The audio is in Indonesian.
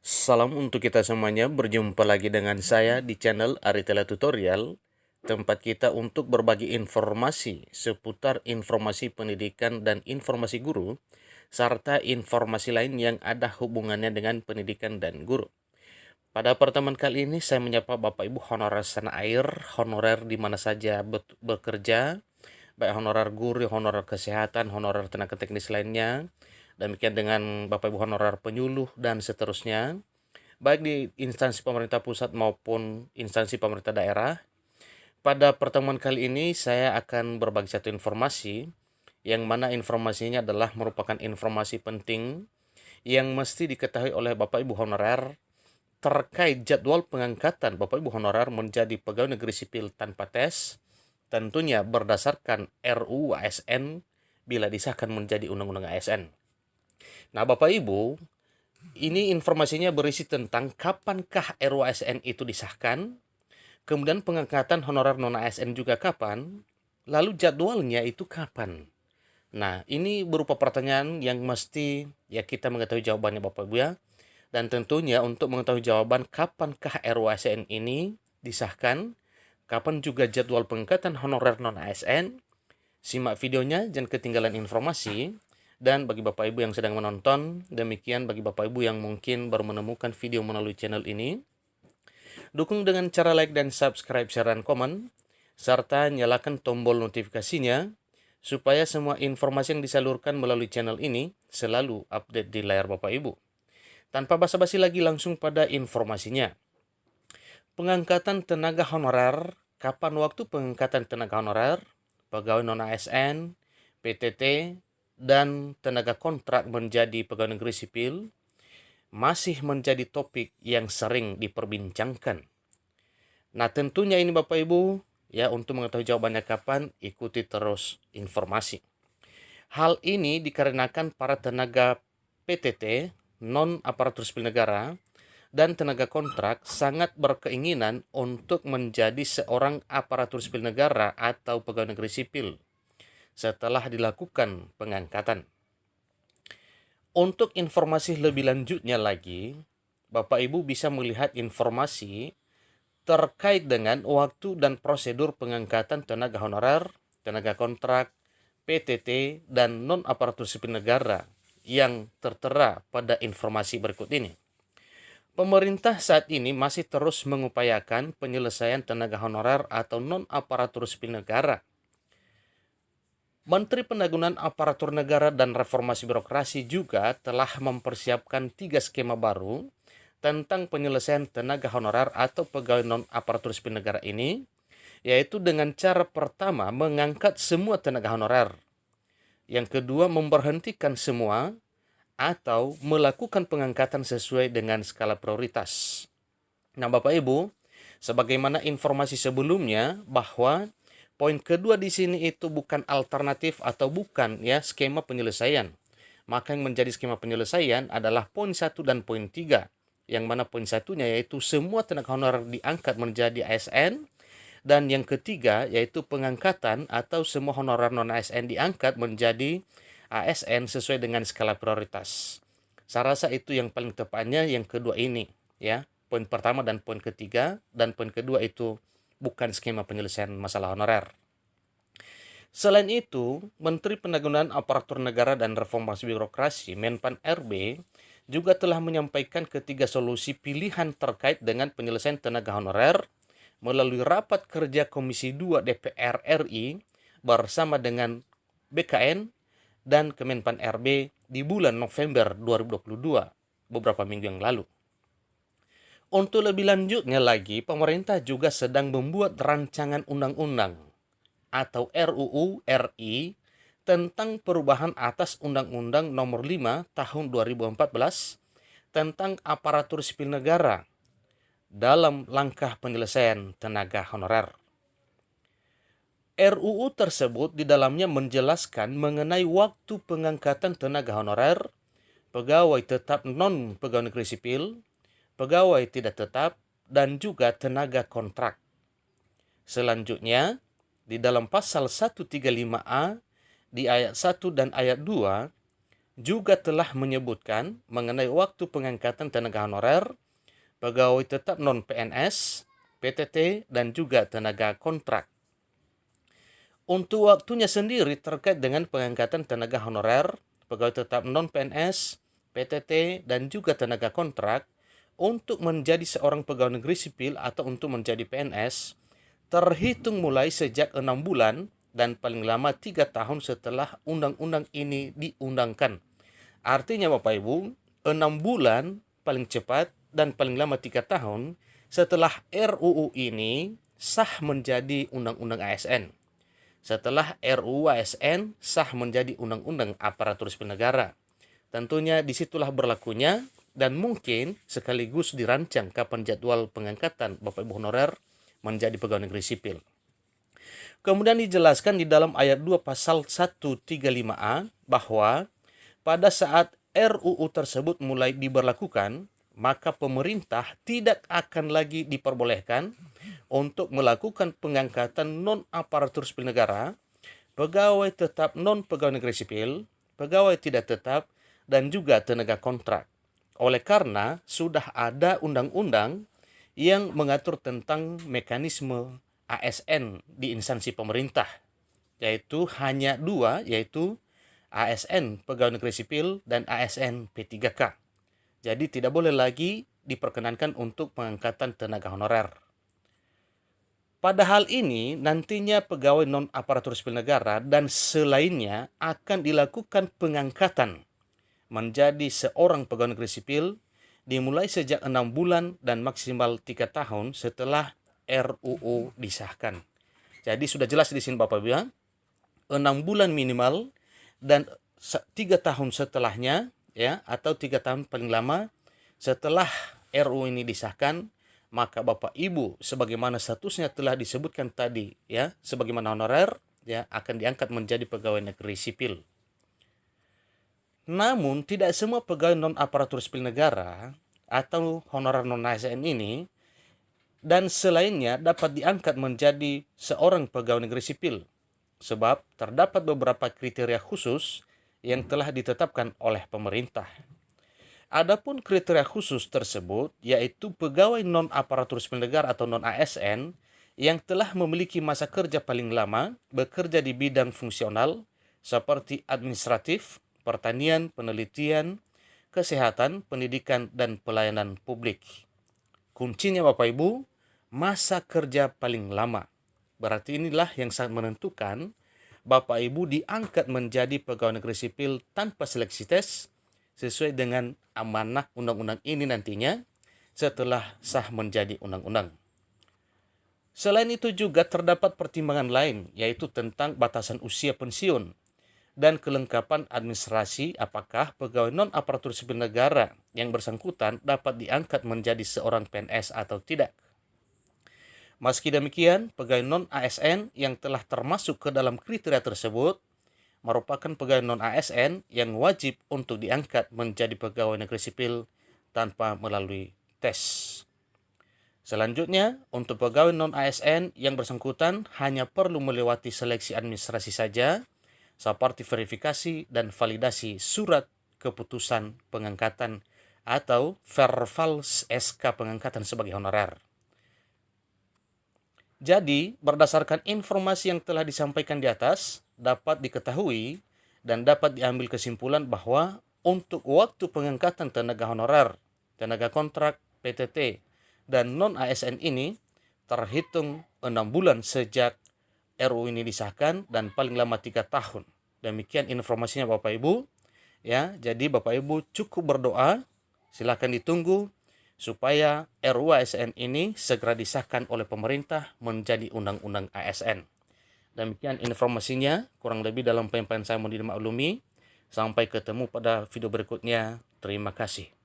Salam untuk kita semuanya, berjumpa lagi dengan saya di channel Aritela Tutorial, tempat kita untuk berbagi informasi seputar informasi pendidikan dan informasi guru, serta informasi lain yang ada hubungannya dengan pendidikan dan guru. Pada pertemuan kali ini saya menyapa Bapak Ibu honorer tanah air, honorer di mana saja bekerja, baik honorer guru, honorer kesehatan, honorer tenaga teknis lainnya, demikian dengan Bapak Ibu honorer penyuluh dan seterusnya, baik di instansi pemerintah pusat maupun instansi pemerintah daerah. Pada pertemuan kali ini saya akan berbagi satu informasi yang mana informasinya adalah merupakan informasi penting yang mesti diketahui oleh Bapak Ibu honorer terkait jadwal pengangkatan Bapak Ibu honorer menjadi pegawai negeri sipil tanpa tes, tentunya berdasarkan RUU ASN bila disahkan menjadi Undang-Undang ASN. Nah, Bapak Ibu, ini informasinya berisi tentang kapankah RUU ASN itu disahkan, kemudian pengangkatan honorer non-ASN juga kapan, lalu jadwalnya itu kapan. Nah, ini berupa pertanyaan yang mesti ya kita mengetahui jawabannya Bapak Ibu ya. Dan tentunya untuk mengetahui jawaban kapankah RUU ASN ini disahkan, kapan juga jadwal pengangkatan honorer non-ASN, simak videonya, jangan ketinggalan informasi. Dan bagi Bapak Ibu yang sedang menonton, demikian bagi Bapak Ibu yang mungkin baru menemukan video melalui channel ini, dukung dengan cara like dan subscribe, share, dan komen, serta nyalakan tombol notifikasinya, supaya semua informasi yang disalurkan melalui channel ini selalu update di layar Bapak Ibu. Tanpa basa-basi lagi, langsung pada informasinya. Pengangkatan tenaga honorer, kapan waktu pengangkatan tenaga honorer, pegawai non-ASN, PTT, dan tenaga kontrak menjadi pegawai negeri sipil, masih menjadi topik yang sering diperbincangkan. Nah, tentunya ini Bapak Ibu, ya untuk mengetahui jawabannya kapan, ikuti terus informasi. Hal ini dikarenakan para tenaga PTT, non aparatur sipil negara, dan tenaga kontrak sangat berkeinginan untuk menjadi seorang aparatur sipil negara atau pegawai negeri sipil setelah dilakukan pengangkatan. Untuk informasi lebih lanjutnya lagi, Bapak Ibu bisa melihat informasi terkait dengan waktu dan prosedur pengangkatan tenaga honorer, tenaga kontrak, PTT, dan non-aparatur sipil negara yang tertera pada informasi berikut ini. Pemerintah saat ini masih terus mengupayakan penyelesaian tenaga honorer atau non-aparatur sipil negara. Menteri Pendagunan Aparatur Negara dan Reformasi Birokrasi juga telah mempersiapkan 3 skema baru tentang penyelesaian tenaga honorer atau pegawai non-aparatur sipil negara ini, yaitu dengan cara pertama mengangkat semua tenaga honorer, yang kedua memberhentikan semua, atau melakukan pengangkatan sesuai dengan skala prioritas. Nah, Bapak Ibu, sebagaimana informasi sebelumnya bahwa poin kedua di sini itu bukan alternatif atau bukan ya skema penyelesaian. Maka yang menjadi skema penyelesaian adalah poin 1 dan poin 3. Yang mana poin satunya yaitu semua tenaga honorer diangkat menjadi ASN, dan yang ketiga yaitu pengangkatan atau semua honorer non-ASN diangkat menjadi ASN sesuai dengan skala prioritas. Saya rasa itu yang paling tepatnya yang kedua ini ya. Poin pertama dan poin ketiga, dan poin kedua itu bukan skema penyelesaian masalah honorer. Selain itu, Menteri Pendagunan Aparatur Negara dan Reformasi Birokrasi Menpan RB juga telah menyampaikan ketiga solusi pilihan terkait dengan penyelesaian tenaga honorer melalui rapat kerja Komisi 2 DPR RI bersama dengan BKN dan Kemenpan RB di bulan November 2022, beberapa minggu yang lalu. Untuk lebih lanjutnya lagi, pemerintah juga sedang membuat rancangan undang-undang atau RUU RI tentang perubahan atas Undang-Undang Nomor 5 Tahun 2014 tentang aparatur sipil negara dalam langkah penyelesaian tenaga honorer. RUU tersebut di dalamnya menjelaskan mengenai waktu pengangkatan tenaga honorer, pegawai tetap non pegawai negeri sipil, pegawai tidak tetap, dan juga tenaga kontrak. Selanjutnya, di dalam pasal 135A di ayat 1 dan ayat 2 juga telah menyebutkan mengenai waktu pengangkatan tenaga honorer, pegawai tetap non-PNS, PTT, dan juga tenaga kontrak. Untuk waktunya sendiri terkait dengan pengangkatan tenaga honorer, pegawai tetap non-PNS, PTT, dan juga tenaga kontrak untuk menjadi seorang pegawai negeri sipil atau untuk menjadi PNS, terhitung mulai sejak 6 bulan dan paling lama 3 tahun setelah undang-undang ini diundangkan. Artinya Bapak Ibu, 6 bulan paling cepat dan paling lama 3 tahun setelah RUU ini sah menjadi undang-undang ASN. Setelah RUU ASN sah menjadi undang-undang aparatur sipil negara. Tentunya disitulah berlakunya dan mungkin sekaligus dirancang kapan jadwal pengangkatan Bapak Ibu honorer menjadi pegawai negeri sipil. Kemudian dijelaskan di dalam ayat 2 pasal 135A bahwa pada saat RUU tersebut mulai diberlakukan, maka pemerintah tidak akan lagi diperbolehkan untuk melakukan pengangkatan non-aparatur sipil negara, pegawai tetap non-pegawai negeri sipil, pegawai tidak tetap, dan juga tenaga kontrak. Oleh karena sudah ada undang-undang yang mengatur tentang mekanisme ASN di instansi pemerintah, yaitu hanya dua, yaitu ASN pegawai negeri sipil dan ASN P3K. Jadi tidak boleh lagi diperkenankan untuk pengangkatan tenaga honorer. Pada hal ini, nantinya pegawai non-aparatur sipil negara dan selainnya akan dilakukan pengangkatan menjadi seorang pegawai negeri sipil dimulai sejak 6 bulan dan maksimal 3 tahun setelah RUU disahkan. Jadi sudah jelas di sini Bapak Ibu ya, 6 bulan minimal dan 3 tahun setelahnya ya, atau 3 tahun paling lama setelah RUU ini disahkan, maka Bapak Ibu sebagaimana statusnya telah disebutkan tadi ya, sebagaimana honorer ya, akan diangkat menjadi pegawai negeri sipil. Namun tidak semua pegawai non aparatur sipil negara atau honorer non ASN ini dan selainnya dapat diangkat menjadi seorang pegawai negeri sipil, sebab terdapat beberapa kriteria khusus yang telah ditetapkan oleh pemerintah. Adapun kriteria khusus tersebut yaitu pegawai non-aparatur sipil negara atau non-ASN yang telah memiliki masa kerja paling lama bekerja di bidang fungsional seperti administratif, pertanian, penelitian, kesehatan, pendidikan, dan pelayanan publik. Kuncinya Bapak Ibu, masa kerja paling lama. Berarti inilah yang sangat menentukan Bapak Ibu diangkat menjadi pegawai negeri sipil tanpa seleksi tes sesuai dengan amanah undang-undang ini nantinya setelah sah menjadi undang-undang. Selain itu juga terdapat pertimbangan lain yaitu tentang batasan usia pensiun dan kelengkapan administrasi apakah pegawai non-aparatur sipil negara yang bersangkutan dapat diangkat menjadi seorang PNS atau tidak. Meski demikian, pegawai non-ASN yang telah termasuk ke dalam kriteria tersebut merupakan pegawai non-ASN yang wajib untuk diangkat menjadi pegawai negeri sipil tanpa melalui tes. Selanjutnya, untuk pegawai non-ASN yang bersangkutan hanya perlu melewati seleksi administrasi saja, seperti verifikasi dan validasi surat keputusan pengangkatan atau verbal SK pengangkatan sebagai honorer. Jadi, berdasarkan informasi yang telah disampaikan di atas, dapat diketahui dan dapat diambil kesimpulan bahwa untuk waktu pengangkatan tenaga honorer, tenaga kontrak, PTT, dan non-ASN ini terhitung 6 bulan sejak RUU ini disahkan dan paling lama 3 tahun. Demikian informasinya Bapak Ibu. Ya, jadi Bapak Ibu cukup berdoa, silakan ditunggu supaya RUU ASN ini segera disahkan oleh pemerintah menjadi undang-undang ASN. Demikian informasinya, kurang lebih dalam penyampaian saya mohon dimaklumi. Sampai ketemu pada video berikutnya. Terima kasih.